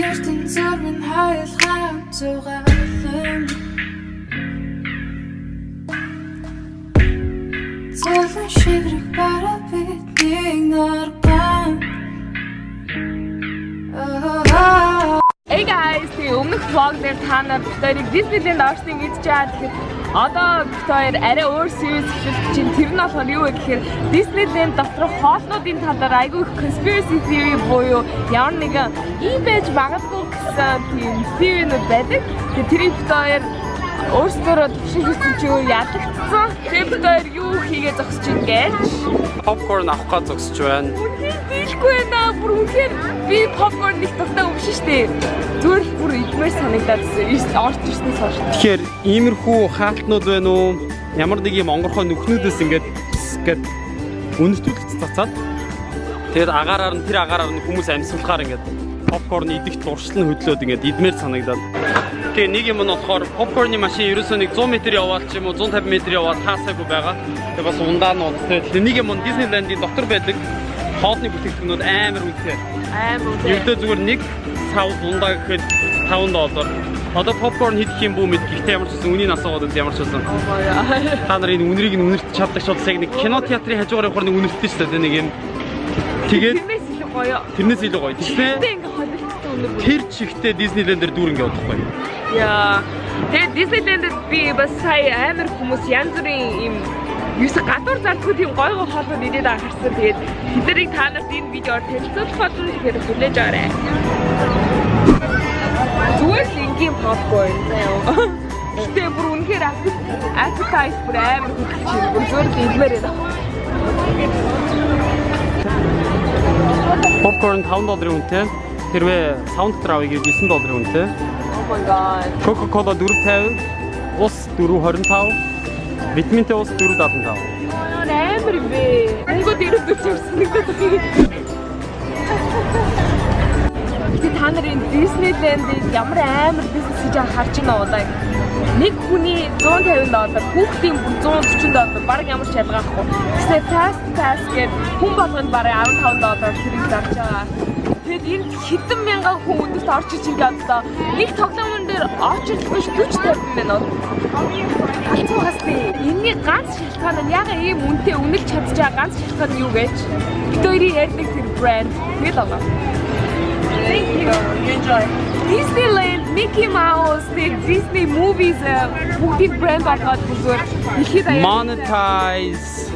Эртэн зурмын хоёулаа зугаалan Золон шиврэг бара бидний нарган Hey guys, өмнөх vlog дээр та нар битэрийг Disneyland орсныг мэдчихээ. Тэгэхээр одоо битэр арай өөр series эхлэх чинь тэр нь болохоор юу вэ гэхээр Disneyland доторх хоолнуудын талаар айгүй их conspiracy theory буюу ямар нэгэн ийм байж магадгүй гэсэн тийм theory-нууд байдаг. Тэгэхээр тэрийг битэр өөрсдөө төвшөлсөн чи өөр ядагдсан. Тэгээд битэр юу хийгээ зогсож ийн гэж popcorn авах гэж зогсож байна. Дийлгүй байна. Бүр үнэхээр би popcorn их тастай өвш штэ. Зүгээр л бүр идмээр санагдаад орж ирснээс хойш. Тэгэхээр иймэрхүү хаалтнууд байна уу? Ямар нэг юм онгорхой нүхнүүдээс ингээд үнэртүүлж цацаад тэгээд тэр агаараар нь хүмүүс амьсгалахаар ингээд попкорн идэгт уршлан хөдлөөд ингээд идмээр санагдаад. Тэгээ нэг юм нь болохоор попкорны машин ерөөсөө нэг 100 м яваад ч юм уу 150 м яваад хаасаагүй байгаа. Тэгээ бас ундаа нь тэгээд нэг юм нь Disneyland-ийн дотор байдаг хоолны бүтээгдэхүүнүүд амар үнэтэй. Амар үнэтэй. Ердөө зүгээр нэг сав ундаа гэхэд $5. Одоо попкорн хийх юм бүү мэд гэхдээ ямар ч гэсэн үнийг асуугаад ямар ч гэсэн. Та нар энэ үнэрийг нь үнэрт чаддаг ч яг нэг кино театрын хажуугаар явахаар нэг үнэрттэй шүү дээ нэг юм. Тэгээд тэрнээс илүү гоё. Тэрнээс илүү гоё. Тэгтээ ингээ холилдсон үнэр. тэр чигтээ Disneyland дээр дүүр ингээ удахгүй. Яа. Тэгээд Disneyland-д би бас сая амар хүмүүс янз бүрийн юм юусе гадуур зардгүй тийм гоё хоолнууд идээд харсан. Тэгээд тэднийг та нарт энэ видеоор танилцуулах болно. Тэгэхээр хүлээж аваарай. Зүгээр л ингийн попкорн заяа. Гэтэ бүр үнэхээр appetize бүр амар хөтлөж байна. Бүр зүгээр л идмээр байна. Popcorn $5 үнэтэй. Хэрвээ саунд дотор авъя гэж $9 үнэтэй. Oh my god. Coca-Cola $4.50, ус $4.25, витаминтэй ус $4.75. Амар бэ. Монгод ирээд үчирсэн нэг би. Та нарын Disneyland-ийг ямар амар бизнес хийж байгааг харж байна уу? Нэг хүний $150, хүүхдийн $140, баг ямар ч ялгаахгүй. Тэгснээр fast pass гэдэг хүн болгонд бараг $15 тэрийг зарж байгаа. Тэгэд энд хэдэн мянган хүн өдөрт орж иж ингээд одоо нэг тоглоомн дээр очрлохгүй 40-50 минут. Хацуу хасти. Энэний ганц шалтгаан нь яг ийм үнэтэй үнэлж чадчих байгаа ганц шалтгаан нь юу гэж? Битүүрийн ярьдаг тэр брэнд. Тэгэл байгаа. Thank you. You enjoy. Disneyland, Mickey Mouse, the Disney movies, бүгдийн брэнд болгоод зүгээр ихэд аяа. Monetize.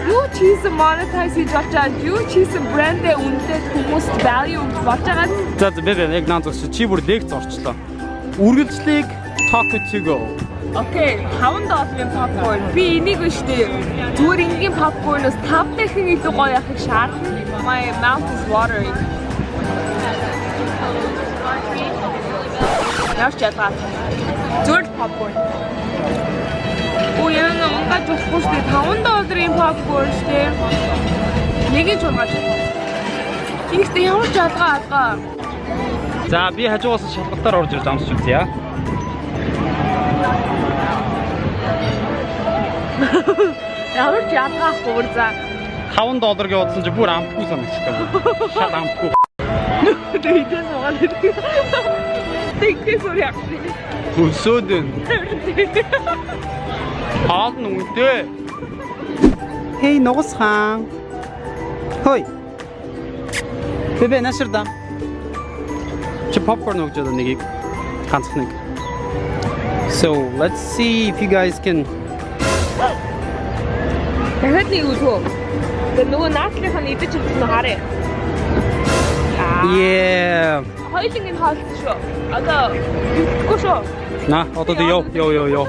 Юу чийсэн monetize хийж болж байгаа, юу чийсэн брэндээ үнэтэй хүмүүст value өгч болж байгаа. За яг наад зогсоо чи бүр лекц орчлоо. Үргэлжлэх Taco to go. Окей, $5 popcorn. Би энийг биш дээ. Зүгээр ингийн popcorn-оос 5 дахин илүү гоё яхах шаардна. My mouth is watering. Яаш чадгаа. Зүгээр popcorn. Яа нэмээд болохгүй шүү дээ. $5 popcorn шүү дээ. Нэг нь чургаж. Ихтэй ямар ч алгаа. За би хажуугаас шалгалтаар орж ирж амсч үзье. Ямар ч алгаахгүй бүр за. $5 гэж бодсон чи бүр амтгүй санагдчихсан. Шал амтгүй. Тэйдээс угаал ирдэг. Тэйдээс уряг. Өсөөдөн. Хаалт нүнтэй. Хей ногос хаан. Хой. Бебе наширда. Чи popcorn өгч байгаа нэгийг ганцхан нэг. So, let's see if you guys can. Дахиад нэг үзөө. Тэр нөгөө наадлынх нь идэж ирсэн нь харъя. Yeah. Хоёулын энэ хаалт шүү. Одоо итгэхгүй шүү. На, одоо ёо.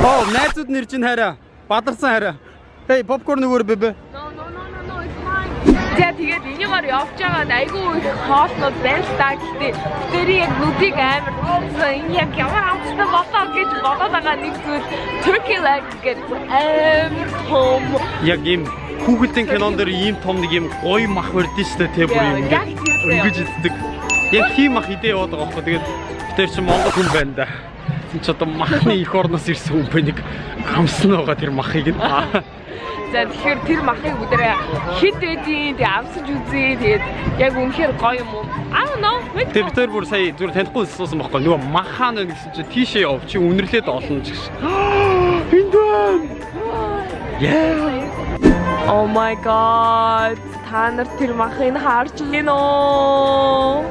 Oh, найзууд нэр чинь хараа. Бадарсан хараа. Hey, popcorn өгөр бебе. No, it's fine. Тэгээд энийгээр явж байгаад айгүй их хоолнууд байна л та. Гэхдээ тэр яг нүдийг амар энэ яг ямар амттай болоо гэж бодоод байгаа нэг зүйл turkey leg гэдэг амар том. Яг ийм хүүхдийн кинон дээр ийм том нэг ийм гоё мах барьдээ шүү дээ те бүр юм ингэж иддэг. Яг тийм мах идээ яваад байгаа байхгүй. Тэгээд тэр чинь Монгол хүн байна да. Энд ч одоо махны их орноос ирсэн хүн бэ нэг хамсан байгаа тэр махыг нь. За тэгэхээр тэр махыг бүгдээ хэд байдیں۔ Тэгээ авсаж үзье. Тэгээд яг үнэхээр гоё юм уу? I don't know. Тэгээ бид хоёр бүр сая зүгээр танихгүй суусан байхгүй. Нөгөө махаана гэсэн чи тийшээ яв чи үнэрлээд олно ч гэсэн. Энд байна. Yeah. Oh my god. Та нар тэр махыг харж байна уу?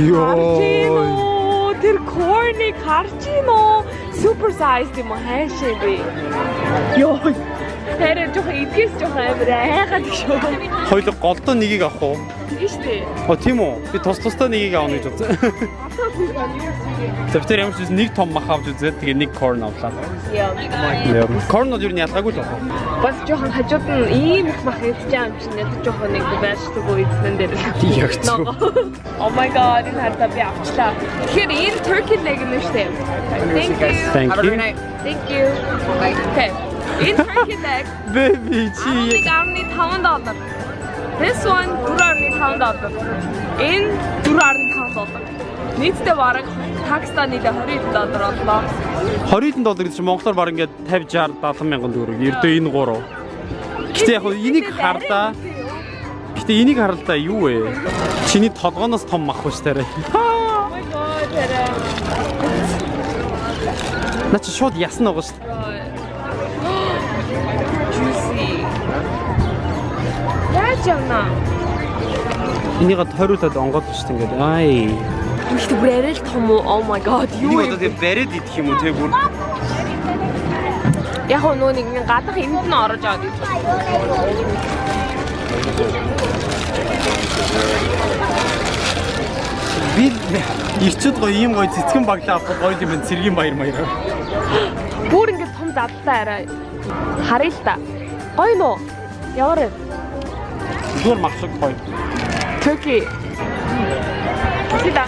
Йоо. Тэр corny харж байна уу? Super size юм хайшаа би. Йоо. Тэр жоо идгээс жоо амар айгаад шүү. Хоёул голдоо нэгийг авах уу? Тийм шүү дээ. Тийм үү? Би тустай нэгийг авах гэж бодсон. Тэр ямар ч нэг том мах авч үзээд тэгээ нэг corn авлаа. Яа. Corn-од юу ялгаагүй л байна. Бас жоохон хажууд нь ийм их мах идчихэм чинь яг жоохон нэг байшгүй эзнэн дээр. Ягцгүй. Oh my god, энэ хардаа би авчлаа. Тэгэхээр энэ turkey leg нь шүү дээ. Thank you. Thank you. Thank you. Okay. In turkey leg. Baby чи $5.5. This one $4.5. Энэ $4.5. Нийтдээ бараг такстай нийлээ $20 боллоо. $20 гэж монголоор баг ингээд 50 60 70 мянган төгрөг. Ердөө энэ 3. Гэтэ яг энийг харлаа. Гэтэ энийг харлаа юу вэ? Чиний толгооноос том мах биш тарай. Oh my god, тэрэ. Наа чи шууд ясна байгаа шүү. Juicy. Яаж явна? Энийг тойруулаад онгоод шүү дээ ингээд. Ай. Ихтэй бүр арай л том уу? Oh my god, юу Энийг одоо тэгээ бариад идэх юм уу те бүр. Яг нөө нэг гадах энд нь орож аваад идэх. Би ирчүүд гоё ийм гоё цэцгэн баглаа авах гоё юм байна. Цэргийн баяр маяр. Бүр ингээд том задлаа арай. Харъя л та. Гоё нөө. Ямар вэ? Зүгээр мах шиг гоё. Turkey. Сида.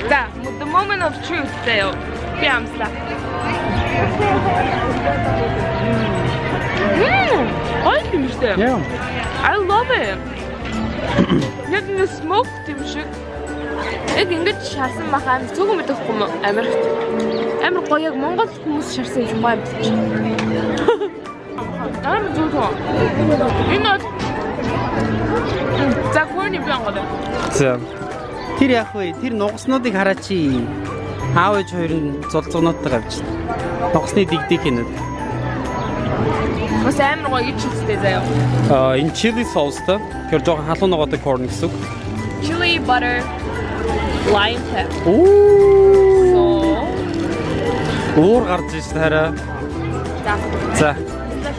Да, the moment of truth заяа. Би амслаа. Гоё юм шүү дээ. Yeah. I love it. Яг нэг smoked юм шиг. Яг ингэж шарсан мах аим цөөхөн мэдэхгүй юм амир. Амир гоё яг Монгол хүмүүс шарсан юм байна гэж. Амир зүгөө. Энэ за corny бянгад. За. Тэр яах вэ? Тэр нугаснуудыг хараач. Аав ээж хоёр нь зулцгнуудтай авч. Нугасны дигдэг хийнэ. Бас амар гоё гэж хэлдэг заяа. Энэ chili sauce-тай. Тэр жоохон халуун ногоотой corn гэсэн үг. Chili butter lime pepper. Оо. Уур гарч ирсэн хараа. За.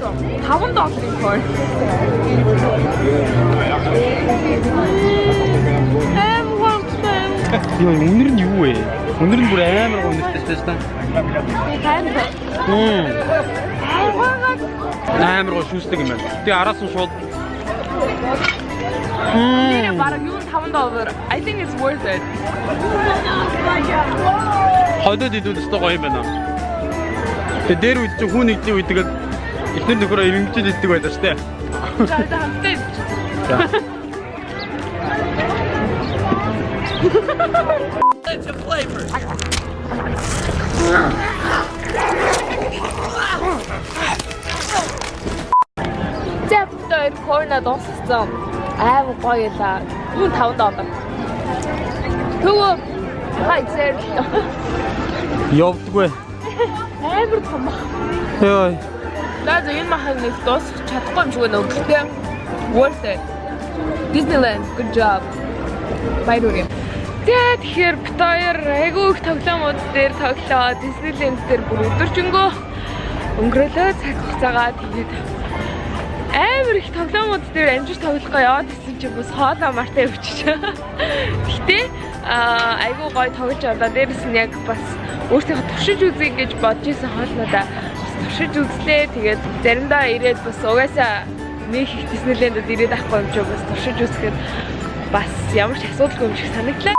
$5 corn. Юу үнэр нь юу вэ? Үнэр нь бүр амар гонхтой шүү дээ. Амар гоо шүүсдэг юм байна. Тэгээ араас нь шууд. Тэр бараг юу $5. I think it's worth it. Хойдод идвэл өстой гоё юм байна. Тэгээ дээр үед чи хүн нэгдлийн үед тэгээд эхнэр нөхөрөө ирэмжил иддэг байлаа шүү дээ. За хамтдаа. It's a flavor. Тэвтэр корна донссон. Аав гоё лаа. Юу $5. Тэгвэл хайцэр. Явдаггүй. Амар том. Йой. Даа энэ махаг нэг дуусах чадахгүй юм шиг байна. Гэхдээ worth it. Disneyland, good job. Баярлалаа. Тэгэхээр бит хоёр айгүй их тоглоомууд дээр тоглоо. Disneyland дээр бүр өдөржингөө өнгөрөөлөө цаг хугацаагаа тэгээд амар их тоглоомууд дээр амжиж тоглохоо яваад ирсэн чинь бас хоолоо мартай өвчиж. Гэхдээ айгүй гоё тоглож авлаа. Дээрээс нь яг бас өөртөө туршиж үзье гэж бодож исэн хоолнуудаа туршиж үзлээ. Тэгээд заримдаа ирээд бас угаасаа нэг их Disneyland-д ирээд авахгүй юм ч бас туршиж үзэхэд бас ямар ч асуудалгүй юм шиг санагдлаа.